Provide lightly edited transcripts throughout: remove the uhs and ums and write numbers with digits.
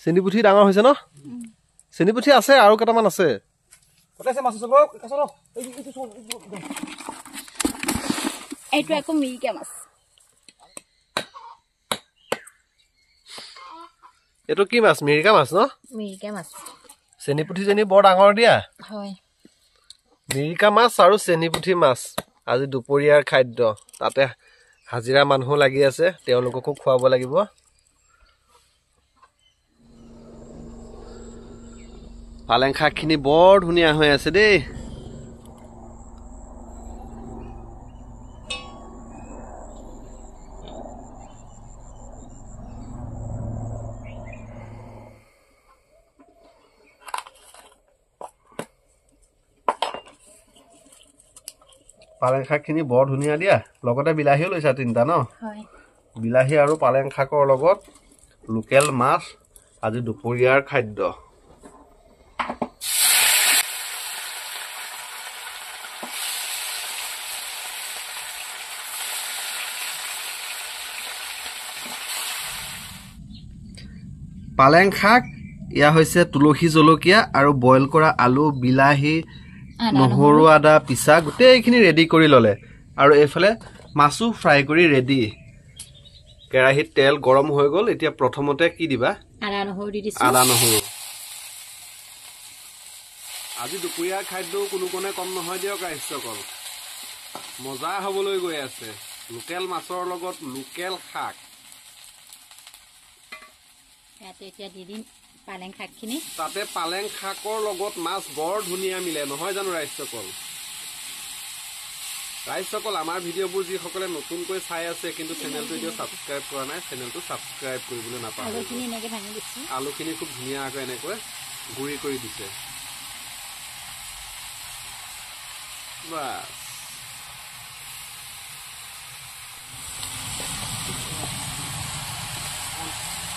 চেনি পুঠি ডাঙৰ হৈছে ন চেনি পুঠি আছে আৰু কেইটামান আছে এইটো আকৌ মিৰিকা মাছ এইটো কি মাছ মিৰিকা মাছ ন মিৰিকা মাছ চেনি পুঠি জনী বৰ ডাঙৰ দিয়া হয় মিৰিকা মাছ আৰু চেনি পুঠি মাছ আজি দুপৰীয়াৰ খাদ্য তাতে হাজিৰা মানুহ লাগি আছে তেওঁলোককো খুৱাব লাগিব পালেং শাকখিনি বৰ ধুনীয়া হৈ আছে দেই পালেং শাকখিনি বৰ ধুনীয়া দিয়া লগতে বিলাহীও লৈছা তিনটা ন হয় বিলাহী আৰু পালেং শাকৰ লগত লোকেল মাছ আজি দুপৰীয়াৰ খাদ্য পালেং শাক ইয়া হৈছে তুলসী জলকীয়া আৰু বইল কৰা আলু বিলাহী নহৰু আদা পিছা গোটেইখিনি ৰেডি কৰি ললে আৰু এইফালে মাছু ফ্ৰাই কৰি ৰেডি কেৰাহীত তেল গৰম হৈ গল এতিয়া প্ৰথমতে কি দিবা আদা নহৰু দি দিছো আদা নহৰু আজি দুপৰীয়াৰ খাদ্য কোনো কোনে কম নহয় দিয়ক ৰাইজসকল মজা হবলৈ গৈ আছে লোকেল মাছৰ লগত লোকেল শাক ইয়াতে এতিয়া দি দিম পালেং শাকখিনি তাতে পালেং শাকৰ লগত মাছ বৰ ধুনীয়া মিলে নহয় জানো ৰাইজসকল আমাৰ ভিডিঅ'বোৰ যিসকলে নতুনকৈ চাই আছে কিন্তু চেনেলটো এতিয়া সাবস্ক্ৰাইব কৰা নাই চেনেলটো সাবস্ক্ৰাইব কৰিবলৈ নাপাহৰিব আলুখিনি এনেকৈ ভাঙি দিছো আলুখিনি খুব ধুনীয়াকৈ এনেকৈ গুৰি কৰি দিছে বাস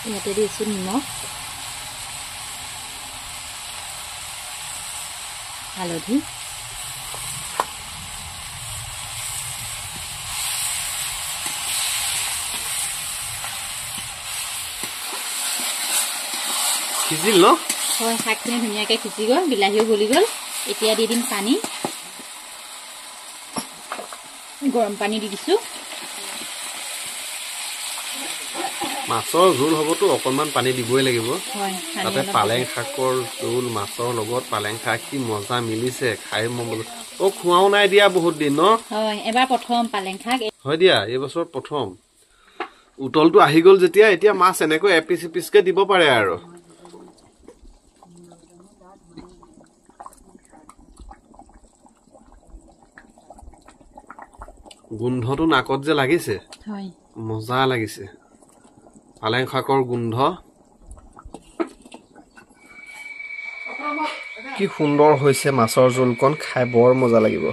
ইয়াতে দিছো নিমখ হালধি সিজিল ন হয় শাকখিনি ধুনীয়াকৈ সিজি গ'ল বিলাহীও গলি গ'ল এতিয়া দি দিম পানী গৰম পানী দি দিছো মাছৰ জোল হবতো অকনমান পানী দিবই লাগিব হয় তাতে পালেং শাকৰ জোল মাছৰ লগত পালেং শাক কি মজা মিলিছে খাই মন ও খুৱাও নাই দিয়া বহুত দিন ন হয় এবাৰ প্ৰথম পালেং শাক হয় দিয়া এই বছৰ প্ৰথম উতলটো আহি গল যেতিয়া এতিয়া মাছ এনেকৈ এপিচ এপিচকে দিব পাৰে আৰু গোন্ধটো নাকত যে লাগিছে হয় মজা লাগিছে পালেং শাকৰ গোন্ধ কি সুন্দৰ হৈছে মাছৰ জোলকণ খাই বৰ মজা লাগিব